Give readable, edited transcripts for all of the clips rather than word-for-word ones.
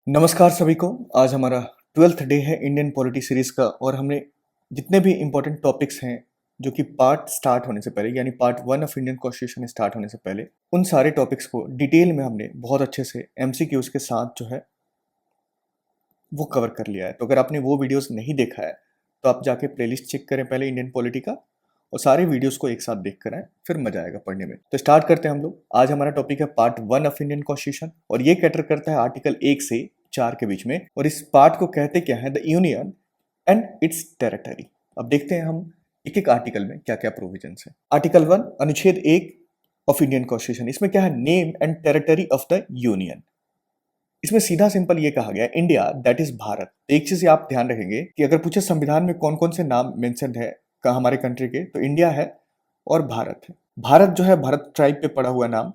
नमस्कार सभी को। आज हमारा 12th डे है इंडियन पॉलिटी सीरीज़ का और हमने जितने भी इम्पोर्टेंट टॉपिक्स हैं जो कि पार्ट स्टार्ट होने से पहले यानी part 1 of Indian constitution start होने से पहले उन सारे टॉपिक्स को डिटेल में हमने बहुत अच्छे से एमसीक्यूज के साथ जो है वो कवर कर लिया है। तो अगर आपने वो वीडियोस नहीं देखा है तो आप जाके प्लेलिस्ट चेक करें पहले इंडियन पॉलिटी का और सारे वीडियोस को एक साथ देख कर आए, फिर मजा आएगा पढ़ने में। तो स्टार्ट करते हैं हम लोग। आज हमारा टॉपिक है पार्ट 1 ऑफ इंडियन कॉन्स्टिट्यूशन और ये कैटर करता है आर्टिकल 1 से 4 के बीच में। और इस पार्ट को कहते क्या है, the union and it's territory. अब देखते हैं हम एक एक आर्टिकल में क्या क्या प्रोविजन है। आर्टिकल 1 अनुच्छेद 1 ऑफ इंडियन कॉन्स्टिट्यूशन, इसमें क्या है, name and territory of the union. इसमें सीधा सिंपल ये कहा गया इंडिया दैट इज भारत। एक चीज आप ध्यान रखेंगे कि अगर पूछे संविधान में कौन कौन से नाम मेंशन है का हमारे कंट्री के, तो इंडिया है और भारत है। भारत जो है भारत ट्राइब पे पड़ा हुआ नाम,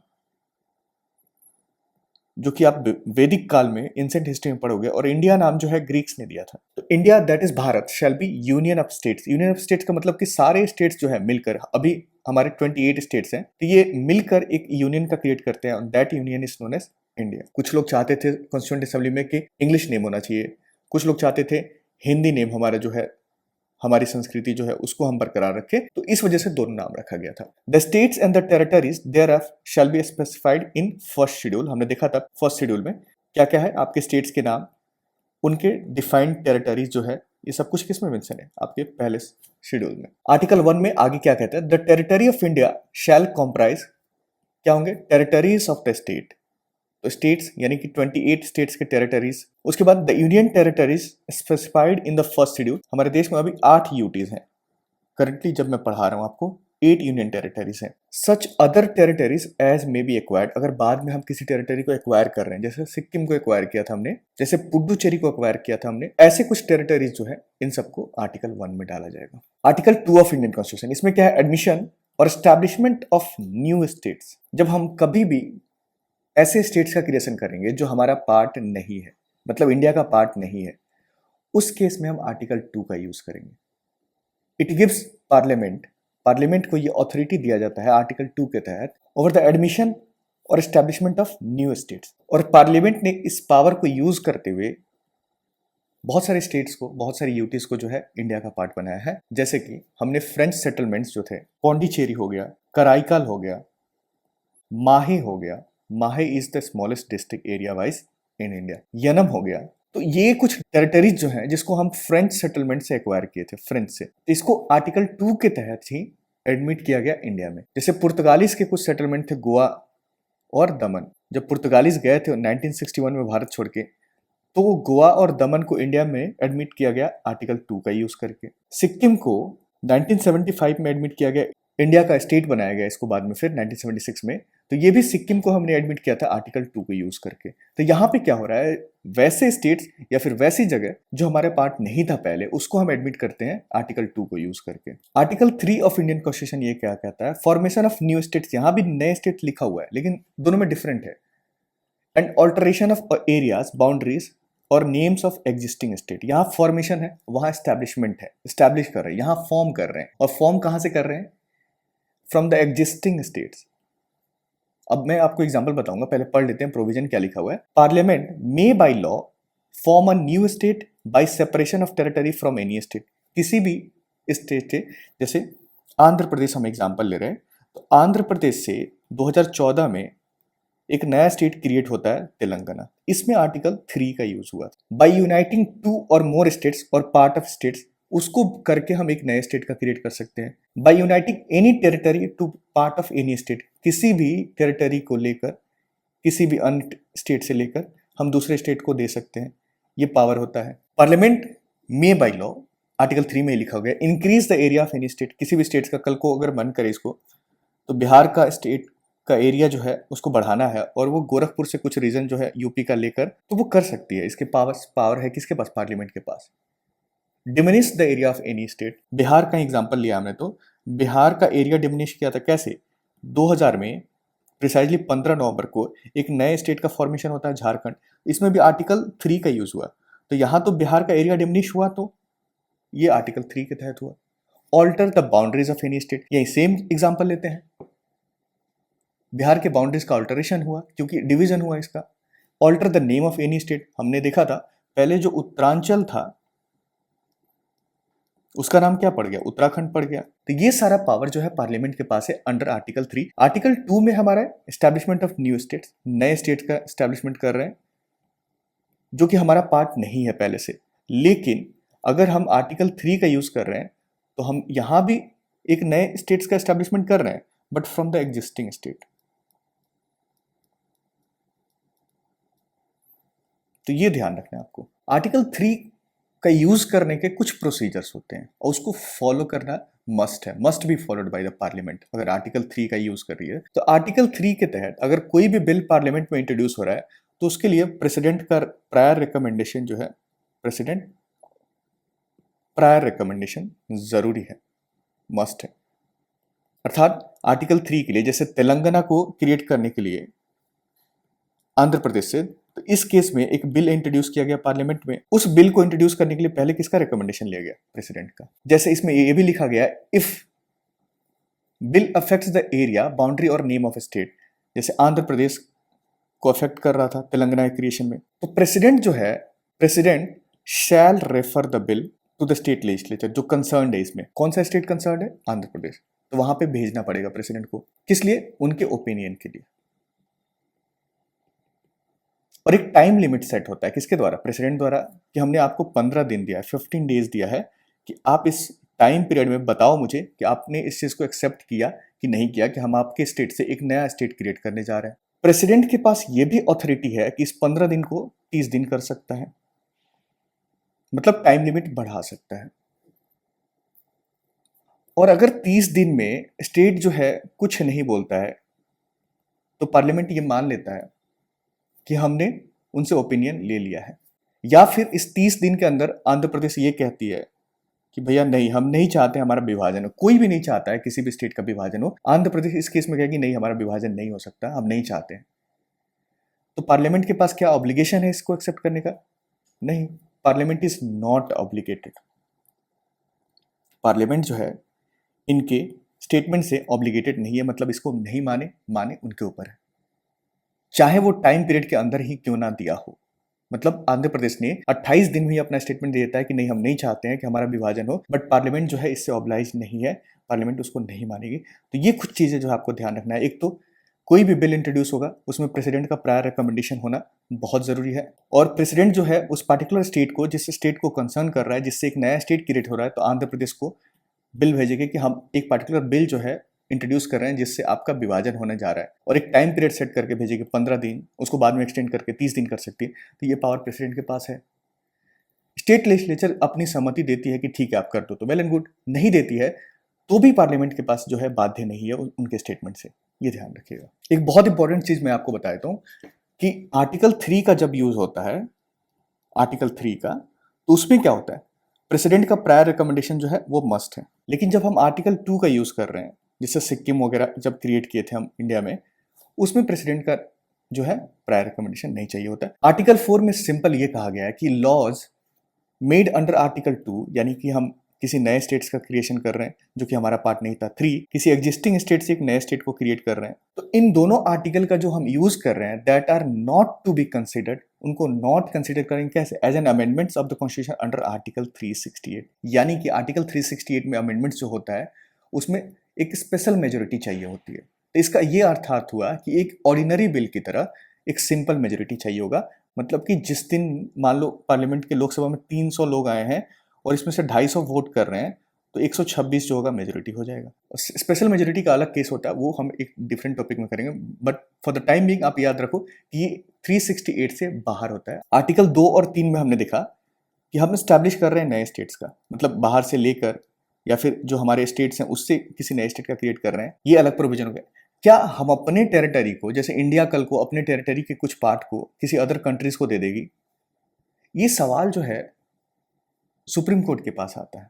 जो कि आप वैदिक काल में एंशिएंट हिस्ट्री में पढ़ोगे, और इंडिया नाम जो है ग्रीक्स ने दिया था। तो India that is Bharat shall be union of states. Union of states का मतलब कि सारे स्टेट्स जो है मिलकर, अभी हमारे 28 स्टेट्स हैं, तो ये मिलकर एक यूनियन का क्रिएट करते हैं। That union is known as India. कुछ लोग चाहते थे कॉन्स्टिट्यूएंट असेंबली में कि इंग्लिश नेम होना चाहिए, कुछ लोग चाहते थे हिंदी नेम हमारा जो है, हमारी संस्कृति जो है उसको हम बरकरार रखें, तो इस वजह से दोनों नाम रखा गया था। The states and the territories thereof shall be specified in first schedule. हमने देखा था फर्स्ट शेड्यूल में क्या क्या है, आपके स्टेट्स के नाम, उनके डिफाइंड टेरिटरीज जो है, ये सब कुछ किसमें मेंशन है, आपके पहले शेड्यूल में। आर्टिकल 1 में आगे क्या कहता है, the territory of India shall comprise, क्या होंगे, टेरिटरीज ऑफ द स्टेट। तो स्टेट्स यानी कि 28 स्टेट्स के टेरिटरीज। उसके बाद the union territories specified in the first schedule. हमारे देश में अभी 8 यूटीज हैं करंटली, जब मैं पढ़ा रहा हूं आपको 8 यूनियन टेरिटरीज हैं। Such other territories as may be acquired, अगर बाद में हम किसी टेरिटरी को एक्वायर कर रहे हैं, जैसे सिक्किम को एक्वायर किया था हमने, जैसे पुडुचेरी को एक्वायर किया था हमने, ऐसे कुछ टेरिटरीज जो है इन सबको आर्टिकल 1 में डाला जाएगा। आर्टिकल 2 ऑफ इंडियन कॉन्स्टिट्यूशन, इसमें क्या है, एडमिशन और एस्टैब्लिशमेंट ऑफ न्यू स्टेट्स। जब हम कभी भी ऐसे स्टेट्स का क्रिएशन करेंगे जो हमारा पार्ट नहीं है, मतलब इंडिया का पार्ट नहीं है, उस केस में हम आर्टिकल 2 का यूज करेंगे। इट गिव्स पार्लियामेंट, पार्लियामेंट को ये अथॉरिटी दिया जाता है आर्टिकल 2 के तहत ओवर द एडमिशन और एस्टैब्लिशमेंट ऑफ न्यू स्टेट्स। और पार्लियामेंट ने इस पावर को यूज करते हुए बहुत सारे स्टेट्स को, बहुत सारी यूटीज को जो है इंडिया का पार्ट बनाया है। जैसे कि हमने फ्रेंच सेटलमेंट्स जो थे, पौंडीचेरी हो गया, कराईकाल हो गया, माहे हो गया, माहे is the smallest district area wise in India, Yanam हो गया। तो ये कुछ टेरिटरीज जो हैं जिसको हम फ्रेंच सेटलमेंट से एक्वायर किए थे, फ्रेंच से, तो इसको आर्टिकल 2 के तहत ही एडमिट किया गया इंडिया में। जैसे पुर्तगालीज के कुछ सेटलमेंट थे, गोवा और दमन। जब पुर्तगालीज गए थे 1961 में भारत छोड़ के, तो वो गोवा और दमन को इंडिया में एडमिट किया गया आर्टिकल 2 का यूज करके। सिक्किम को 1975 में एडमिट किया गया, इंडिया का स्टेट बनाया गया इसको बाद में फिर 1976 में, तो ये भी सिक्किम को हमने एडमिट किया था आर्टिकल 2 को यूज करके। तो यहाँ पे क्या हो रहा है, वैसे स्टेट्स या फिर वैसी जगह जो हमारे पार्ट नहीं था पहले, उसको हम एडमिट करते हैं आर्टिकल 2 को यूज करके। आर्टिकल 3 ऑफ इंडियन कॉन्स्टिट्यूशन ये क्या कहता है, फॉर्मेशन ऑफ न्यू स्टेट्स। यहाँ भी नए स्टेट लिखा हुआ है लेकिन दोनों में डिफरेंट है। And alteration of areas, boundaries और नेम्स ऑफ एग्जिस्टिंग स्टेट। यहाँ फॉर्मेशन है, वहां एस्टैब्लिशमेंट है, एस्टैब्लिश कर रहे हैं, यहाँ फॉर्म कर रहे हैं। और फॉर्म कहां से कर रहे हैं, फ्रॉम द एग्जिस्टिंग स्टेट्स। अब मैं आपको एग्जांपल बताऊंगा, पहले पढ़ लेते हैं प्रोविजन क्या लिखा हुआ है। Parliament may by law form a new state by separation of territory from any state. किसी भी स्टेट से, जैसे आंध्र प्रदेश हम एग्जांपल ले रहे हैं, तो आंध्र प्रदेश से 2014 में एक नया स्टेट क्रिएट होता है तेलंगाना। इसमें आर्टिकल 3 का यूज हुआ। बाय यूनाइटिंग 2 और मोर स्टेट्स और पार्ट ऑफ स्टेट्स, उसको करके हम एक नए स्टेट का क्रिएट कर सकते हैं। By uniting any territory to part of any state, किसी भी टेरिटरी को लेकर, किसी भी अन्य स्टेट से लेकर हम दूसरे स्टेट को दे सकते हैं, ये पावर होता है। पार्लियामेंट में बाय लॉ, आर्टिकल 3 में लिखा गया, increase the area of any state. किसी भी स्टेट का, कल को अगर मन करे इसको, तो बिहार का स्टेट का एरिया जो है उसको बढ़ाना है और वो गोरखपुर से कुछ रीजन जो है यूपी का लेकर, तो वो कर सकती है। इसके पावर है किसके पास, पार्लियामेंट के पास। Diminish the area of any state, Bihar का एग्जांपल लिया हमने, तो बिहार का एरिया डिमिनिश किया था कैसे, 2000 में प्रिसाइजली 15 नवंबर को एक नए स्टेट का फॉर्मेशन होता है झारखंड, इसमें भी आर्टिकल 3 का यूज हुआ। तो यहाँ तो बिहार का एरिया डिमिनिश हुआ, तो ये आर्टिकल 3 के तहत हुआ। Alter the boundaries of any state, यही सेम एग्जांपल लेते हैं, बिहार के बाउंड्रीज का अल्टरेशन हुआ क्योंकि डिवीजन हुआ इसका। Alter the name of any state, हमने देखा था पहले जो उत्तरांचल था उसका नाम क्या पड़ गया, उत्तराखंड पड़ गया। तो ये सारा पावर जो है पार्लियामेंट के पास है अंडर आर्टिकल 3। आर्टिकल 2 में हमारा एस्टैब्लिशमेंट ऑफ न्यू स्टेट्स, नए स्टेट का एस्टैब्लिशमेंट कर रहे हैं जो कि हमारा पार्ट नहीं है पहले से। लेकिन अगर हम आर्टिकल 3 का यूज कर रहे हैं तो हम यहां भी एक नए स्टेट्स का एस्टैब्लिशमेंट कर रहे हैं, but from the existing state. तो ये ध्यान रखना है आपको, आर्टिकल 3 का यूज करने के कुछ प्रोसीजर्स होते हैं और उसको फॉलो करना मस्ट है, must be followed by the parliament. अगर आर्टिकल 3 का यूज कर रही है तो आर्टिकल 3 के तहत अगर कोई भी बिल पार्लियामेंट में इंट्रोड्यूस हो रहा है तो उसके लिए प्रेसिडेंट का प्रायर रिकमेंडेशन जो है, प्रेसिडेंट प्रायर रिकमेंडेशन जरूरी है, मस्ट है। अर्थात आर्टिकल 3 के लिए जैसे तेलंगाना को क्रिएट करने के लिए आंध्र प्रदेश से, तो इस केस में एक बिल इंट्रोड्यूस किया गया पार्लियामेंट में, उस बिल को इंट्रोड्यूस करने के लिए पहले किसका रिकमेंडेशन लिया गया, प्रेसिडेंट का। जैसे इसमें ये भी लिखा गया if bill affects the area boundary और नेम ऑफ स्टेट, जैसे आंध्र प्रदेश को अफेक्ट कर रहा था तेलंगाना क्रिएशन में, तो प्रेसिडेंट जो है, president shall refer the bill to the state legislature जो कंसर्न है। इसमें कौन सा स्टेट कंसर्न है, आंध्र प्रदेश, तो वहां पे भेजना पड़ेगा प्रेसिडेंट को, किस लिए, उनके ओपिनियन के लिए। और एक टाइम लिमिट सेट होता है किसके द्वारा, प्रेसिडेंट द्वारा, कि हमने आपको 15 दिन दिया है, 15 डेज दिया है कि आप इस टाइम पीरियड में बताओ मुझे कि आपने इस चीज को एक्सेप्ट किया कि नहीं किया, कि हम आपके स्टेट से एक नया स्टेट क्रिएट करने जा रहे हैं। प्रेसिडेंट के पास यह भी अथॉरिटी है कि इस 15 दिन को 30 दिन कर सकता है, मतलब टाइम लिमिट बढ़ा सकता है। और अगर 30 दिन में स्टेट जो है कुछ नहीं बोलता है तो पार्लियामेंट ये मान लेता है कि हमने उनसे ओपिनियन ले लिया है। या फिर इस 30 दिन के अंदर आंध्र प्रदेश ये कहती है कि भैया नहीं, हम नहीं चाहते हमारा विभाजन हो, कोई भी नहीं चाहता है किसी भी स्टेट का विभाजन हो, आंध्र प्रदेश इस केस में कहेगी नहीं, हमारा विभाजन नहीं हो सकता, हम नहीं चाहते हैं। तो पार्लियामेंट के पास क्या ऑब्लिगेशन है इसको एक्सेप्ट करने का, नहीं, parliament is not obligated. Parliament जो है इनके स्टेटमेंट से ऑब्लिगेटेड नहीं है, मतलब इसको नहीं माने माने उनके ऊपर है, चाहे वो टाइम पीरियड के अंदर ही क्यों ना दिया हो। मतलब आंध्र प्रदेश ने 28 दिन में ही अपना स्टेटमेंट दे देता है कि नहीं, हम नहीं चाहते हैं कि हमारा विभाजन हो, बट पार्लियामेंट जो है इससे ऑब्लाइज नहीं है, पार्लियामेंट उसको नहीं मानेगी। तो ये कुछ चीजें जो है आपको ध्यान रखना है। एक तो कोई भी बिल इंट्रोड्यूस होगा उसमें प्रेसिडेंट का प्रायर रिकमेंडेशन होना बहुत जरूरी है, और प्रेसिडेंट जो है उस पर्टिकुलर स्टेट को, जिस स्टेट को कंसर्न कर रहा है, जिससे एक नया स्टेट क्रिएट हो रहा है, तो आंध्र प्रदेश को बिल भेजेंगे कि हम एक पर्टिकुलर बिल जो है इंट्रोड्यूस कर रहे हैं जिससे आपका विभाजन होने जा रहा है, और एक टाइम पीरियड सेट करके भेजेंगे 15 दिन, उसको बाद में एक्सटेंड करके 30 दिन कर सकती है। तो ये पावर प्रेसिडेंट के पास है। स्टेट लेजिस्लेचर अपनी सहमति देती है कि ठीक है आप कर दो तो वेल एंड गुड, नहीं देती है तो भी पार्लियामेंट के पास जो है बाध्य नहीं है उनके स्टेटमेंट से, ये ध्यान रखिएगा। एक बहुत इंपॉर्टेंट चीज मैं आपको बता देता हूँ कि आर्टिकल 3 का जब यूज होता है, आर्टिकल 3 का, तो उसमें क्या होता है, प्रेसिडेंट का प्रायर रिकमेंडेशन जो है वो मस्ट है। लेकिन जब हम आर्टिकल 2 का यूज कर रहे हैं, जैसे सिक्किम वगैरह जब क्रिएट किए थे हम इंडिया में, उसमें प्रेसिडेंट का जो है प्रायर रिकमेंडेशन नहीं चाहिए होता है। आर्टिकल 4 में सिंपल ये कहा गया है कि लॉज मेड अंडर आर्टिकल 2, यानी कि हम किसी नए स्टेट्स का क्रिएशन कर रहे हैं जो कि हमारा पार्ट नहीं था। 3, किसी एग्जिस्टिंग स्टेट से एक नए स्टेट को क्रिएट कर रहे हैं, तो इन दोनों आर्टिकल का जो हम यूज कर रहे हैं, that are not to be considered, उनको नॉट कंसिडर करेंगे कैसे, as an amendments of the constitution under article 368। यानी कि आर्टिकल 368 में अमेंडमेंट्स जो होता है उसमें एक स्पेशल मेजोरिटी चाहिए होती है। तो इसका ये अर्थात हुआ कि एक ऑर्डिनरी बिल की तरह एक सिंपल मेजोरिटी चाहिए होगा। मतलब कि जिस दिन मान लो पार्लियामेंट के लोकसभा में 300 लोग आए हैं और इसमें से 250 वोट कर रहे हैं, तो 126 जो होगा मेजोरिटी हो जाएगा। स्पेशल मेजोरिटी का अलग केस होता है, वो हम एक डिफरेंट टॉपिक में करेंगे, but for the time being आप याद रखो कि ये 368 से बाहर होता है। आर्टिकल 2 और 3 में हमने देखा कि हम स्टैब्लिश कर रहे हैं नए स्टेट्स का, मतलब बाहर से लेकर या फिर जो हमारे स्टेट्स हैं उससे किसी नए स्टेट का क्रिएट कर रहे हैं, ये अलग प्रोविजन हो गया। क्या हम अपने टेरिटरी को, जैसे इंडिया कल को अपने टेरिटरी के कुछ पार्ट को किसी अदर कंट्रीज को दे देगी, ये सवाल जो है सुप्रीम कोर्ट के पास आता है।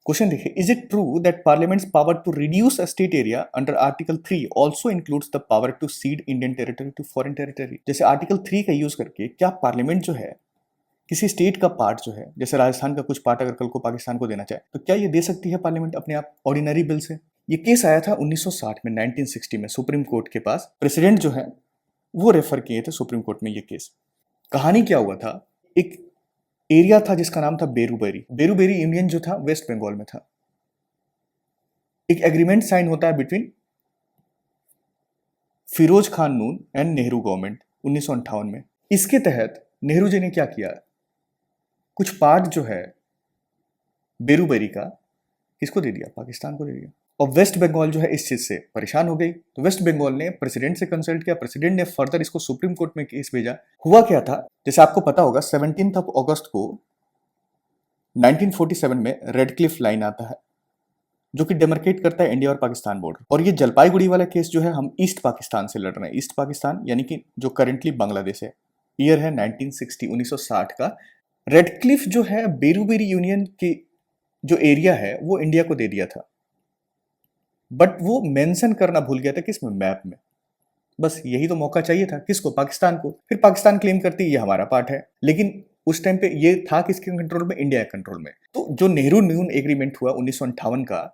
क्वेश्चन देखिए, is it true that parliament's power to reduce a state area under article 3 also includes the power to cede Indian territory to foreign territory. जैसे आर्टिकल 3 का यूज करके क्या पार्लियामेंट जो है किसी स्टेट का पार्ट जो है, जैसे राजस्थान का कुछ पार्ट अगर कल को पाकिस्तान को देना चाहे, तो क्या ये दे सकती है पार्लियामेंट अपने आप ऑर्डिनरी बिल से? ये केस आया था 1960 में, 1960 में सुप्रीम कोर्ट के पास। प्रेसिडेंट जो है वो रेफर किए थे सुप्रीम कोर्ट में ये केस। कहानी क्या हुआ था, एक एरिया था जिसका नाम था बेरूबेरी। बेरूबेरी यूनियन जो था वेस्ट बंगाल में था। एक एग्रीमेंट साइन होता है between Firoz Khan Noon and Nehru government 1958 में। इसके तहत नेहरू जी ने क्या किया, कुछ पार्ट जो है बेरूबेरी का किसको दे दिया, पाकिस्तान को दे दिया। और वेस्ट बंगाल जो है इस चीज से परेशान हो गई, तो वेस्ट बंगाल ने प्रेसिडेंट से कंसल्ट किया, प्रेसिडेंट ने फर्दर इसको सुप्रीम कोर्ट में केस भेजा। हुआ क्या था, जैसे आपको पता होगा 17 अगस्त को 1947 में रेड क्लिफ लाइन आता है जो कि डेमार्केट करता है इंडिया और पाकिस्तान बॉर्डर। और ये जलपाईगुड़ी वाला केस जो है हम ईस्ट पाकिस्तान से लड़ रहे हैं। ईस्ट पाकिस्तान यानी कि जो करंटली बांग्लादेश है। ईयर है 1960 1960 का। रेड क्लिफ जो है बेरूबेरी यूनियन की जो एरिया है वो इंडिया को दे दिया था, बट वो मेंशन करना भूल गया था किसमें, मैप में। बस यही तो मौका चाहिए था किसको, पाकिस्तान को। फिर पाकिस्तान क्लेम करती ये हमारा पार्ट है, लेकिन उस टाइम पे ये था किसके कंट्रोल में, इंडिया के कंट्रोल में। तो जो नेहरू न्यून एग्रीमेंट हुआ 1958 का,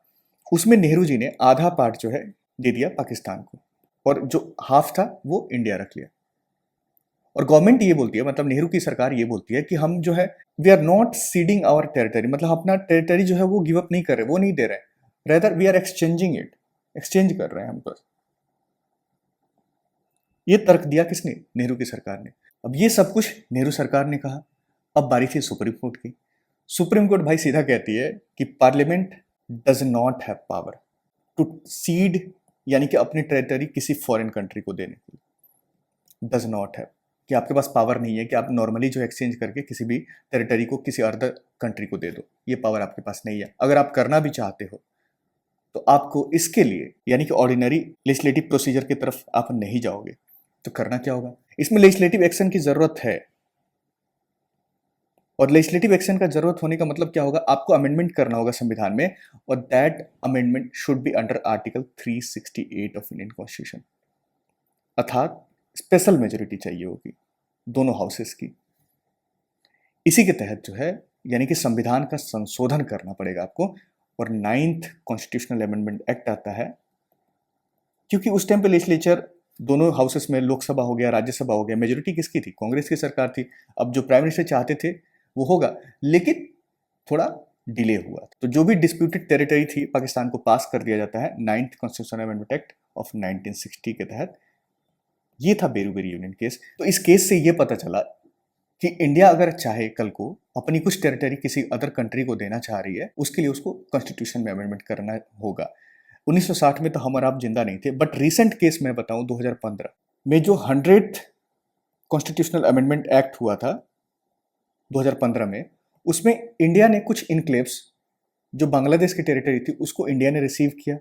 उसमें नेहरू जी ने आधा पार्ट जो है दे दिया पाकिस्तान को, और जो हाफ था वो इंडिया रख लिया। और गवर्नमेंट ये बोलती है, मतलब नेहरू की सरकार ये बोलती है कि हम जो है we are not ceding our territory, मतलब अपना टेरिटरी जो है वो गिव अप नहीं कर रहे, वो नहीं दे रहे, rather we are exchanging it, exchange कर रहे हैं हम बस। ये तर्क दिया किसने, नेहरू की सरकार ने। अब ये सब कुछ नेहरू सरकार ने कहा। अब बारी थी सुप्रीम कोर्ट की। सुप्रीम कोर्ट भाई सीधा कहती है कि parliament does not have power to cede, यानी कि अपनी टेरिटरी किसी फॉरेन कंट्री को देने की। डज नॉट हैव, कि आपके पास पावर नहीं है कि आप नॉर्मली जो एक्सचेंज करके किसी भी टेरिटरी को किसी अदर कंट्री को दे दो। ये पावर आपके पास नहीं है। अगर आप करना भी चाहते हो तो आपको इसके लिए, यानी कि ऑर्डिनरी लेजिस्लेटिव प्रोसीजर की तरफ आप नहीं जाओगे। तो करना क्या होगा, इसमें लेजिस्लेटिव एक्शन की जरूरत है। और लेजिस्लेटिव एक्शन का जरूरत होने का मतलब क्या होगा, आपको अमेंडमेंट करना होगा संविधान में, और that amendment should be under article 368 of Indian constitution. अर्थात स्पेशल मेजोरिटी चाहिए होगी दोनों हाउसेस की। इसी के तहत जो है, यानी कि संविधान का संशोधन करना पड़ेगा आपको। और 9th कॉन्स्टिट्यूशनल अमेंडमेंट एक्ट आता है, क्योंकि उस टाइम पे लेजिस्लेचर दोनों हाउसेस में, लोकसभा हो गया, राज्यसभा हो गया, मेजोरिटी किसकी थी, कांग्रेस की सरकार थी। अब जो प्राइम मिनिस्टर चाहते थे वो होगा, लेकिन थोड़ा डिले हुआ। तो जो भी डिस्प्यूटेड टेरिटरी थी पाकिस्तान को पास कर दिया जाता है 9th constitutional amendment act of 1960 के तहत। ये था बेरूबेरी यूनियन केस। तो इस केस से ये पता चला कि इंडिया अगर चाहे कल को अपनी कुछ टेरिटरी किसी अदर कंट्री को देना चाह रही है, उसके लिए उसको कॉन्स्टिट्यूशन में अमेंडमेंट करना होगा। 1960 में तो हम और आप जिंदा नहीं थे, बट रिसेंट केस मैं बताऊं 2015 में जो 100th कॉन्स्टिट्यूशनल अमेंडमेंट एक्ट हुआ था 2015 में, उसमें इंडिया ने कुछ इनक्लेव्स जो बांग्लादेश की टेरिटरी थी उसको इंडिया ने रिसीव किया,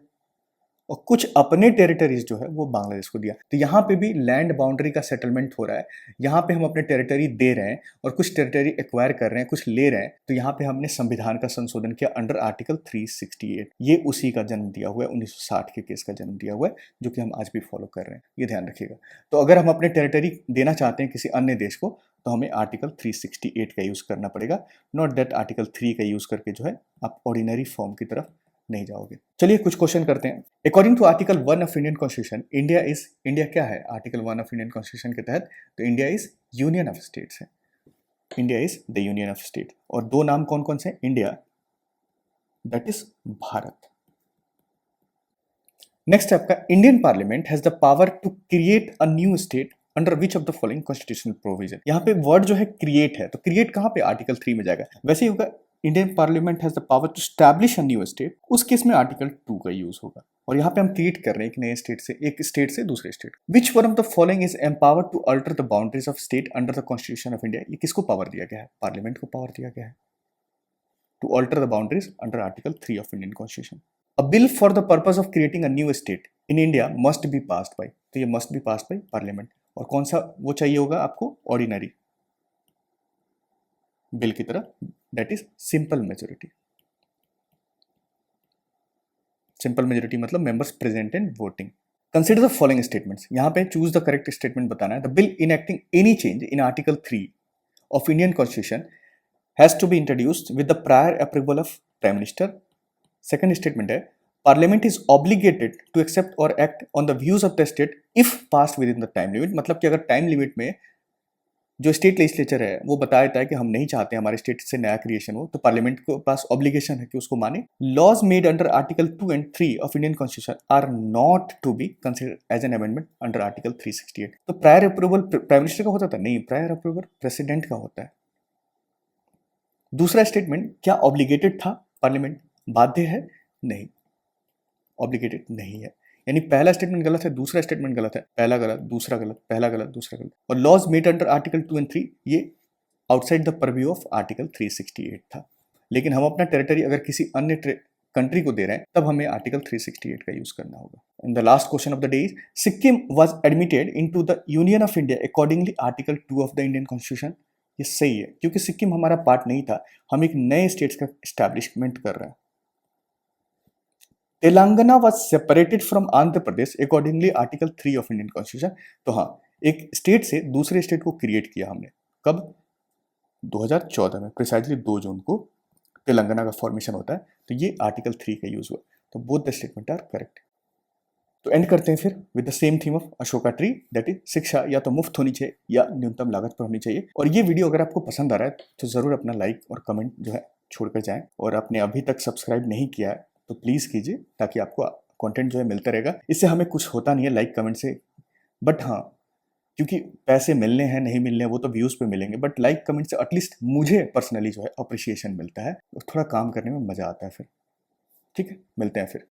और कुछ अपने टेरिटरीज जो है वो बांग्लादेश को दिया। तो यहाँ पे भी लैंड बाउंड्री का सेटलमेंट हो रहा है। यहाँ पे हम अपने टेरिटरी दे रहे हैं और कुछ टेरिटरी एक्वायर कर रहे हैं, कुछ ले रहे हैं। तो यहाँ पे हमने संविधान का संशोधन किया अंडर आर्टिकल 368। ये उसी का जन्म दिया हुआ है, 1960 के केस का जन्म दिया हुआ है, जो कि हम आज भी फॉलो कर रहे हैं। ये ध्यान रखिएगा। तो अगर हम अपने टेरिटरी देना चाहते हैं किसी अन्य देश को, तो हमें आर्टिकल 368 का यूज़ करना पड़ेगा, नॉट दैट आर्टिकल 3 का यूज़ करके जो है आप ऑर्डिनरी फॉर्म की तरफ नहीं जाओगे। चलिए कुछ क्वेश्चन करते हैं। According to article 1 of Indian constitution, India क्या है आर्टिकल 1 ऑफ इंडियन कॉन्स्टिट्यूशन के तहत, तो India is union of states है। India is the union of state. और दो नाम कौन कौन से, India that is Bharat. Next आपका, Indian parliament has the power to create a new state under which of the following constitutional provision. यहाँ पे वर्ड जो है क्रिएट है, तो क्रिएट कहाँ पे, आर्टिकल 3 में जाएगा। वैसे ही होगा, Indian parliament has the power to establish a new state, उस केस में आर्टिकल 2 का यूज होगा। और यहाँ पे हम क्रिएट कर रहे हैं एक नए स्टेट से, एक स्टेट से दूसरे state. Which one of the following is empowered to alter the boundaries of state under the constitution of India. ये किसको पावर दिया गया है, पार्लियामेंट को पावर दिया गया है to alter the boundaries under article 3 of Indian constitution. A bill for the purpose of creating a new state in India must be passed by, तो ये must be passed by parliament। और कौन सा वो चाहिए होगा आपको, ऑर्डिनरी बिल की तरह, that is simple majority. Simple majority मतलब members present and voting. Consider the following statements, यहाँ पे चूज द करेक्ट स्टेटमेंट बताना है। The bill enacting any change in article 3 of Indian constitution has to be introduced with the prior approval of prime minister. Second statement है, parliament is obligated to accept और act on the views of the state if passed within the time limit, मतलब कि अगर time limit में जो state legislature है वो बता देता है कि हम नहीं चाहते हमारे स्टेट से नया क्रिएशन हो, तो पार्लियामेंट के पास ऑब्लिगेशन है कि उसको माने। Laws made under article 2 and 3 of Indian constitution are not to be considered as an amendment under article 368। तो प्रायर अप्रूवल प्राइम मिनिस्टर का होता था? नहीं, प्रायर अप्रूवल प्रेसिडेंट का होता है। दूसरा स्टेटमेंट, क्या ऑब्लिगेटेड था पार्लियामेंट? बाध्य है? नहीं, ऑब्लिगेटेड नहीं है। यानी पहला स्टेटमेंट गलत है, दूसरा स्टेटमेंट गलत है, पहला गलत, दूसरा गलत, पहला गलत, दूसरा गलत। और laws made under article 2 and 3 ये outside the purview of article 368 था। लेकिन हम अपना टेरिटरी अगर किसी अन्य कंट्री को दे रहे हैं तब हमें आर्टिकल 368 का यूज करना होगा। And the last question of the day is, Sikkim was admitted into the union of India accordingly article 2 of the Indian constitution. ये सही है, क्योंकि सिक्किम हमारा पार्ट नहीं था, हम एक नए स्टेट्स का स्टैब्लिशमेंट कर रहे हैं। Telangana was separated from Andhra Pradesh accordingly article 3 of Indian constitution. तो हाँ, एक स्टेट से दूसरे स्टेट को क्रिएट किया हमने, कब? 2014 में, प्रिसाइजली 2 जून को तेलंगाना का फॉर्मेशन होता है। तो ये आर्टिकल 3 का यूज हुआ। तो both the statement are correct. तो एंड करते हैं फिर with the same theme of Ashoka tree, that is शिक्षा या तो मुफ्त होनी चाहिए या न्यूनतम लागत पर होनी चाहिए। और ये वीडियो अगर आपको पसंद आ रहा है तो जरूर अपना लाइक और कमेंट जो है छोड़कर जाएं, और आपने अभी तक सब्सक्राइब नहीं किया है तो प्लीज़ कीजिए, ताकि आपको कंटेंट जो है मिलता रहेगा। इससे हमें कुछ होता नहीं है लाइक कमेंट से, बट हाँ, क्योंकि पैसे मिलने हैं नहीं मिलने हैं वो तो व्यूज़ पे मिलेंगे, बट लाइक कमेंट से एटलीस्ट मुझे पर्सनली जो है अप्रिशिएशन मिलता है और थोड़ा काम करने में मज़ा आता है फिर। ठीक है, मिलते हैं फिर।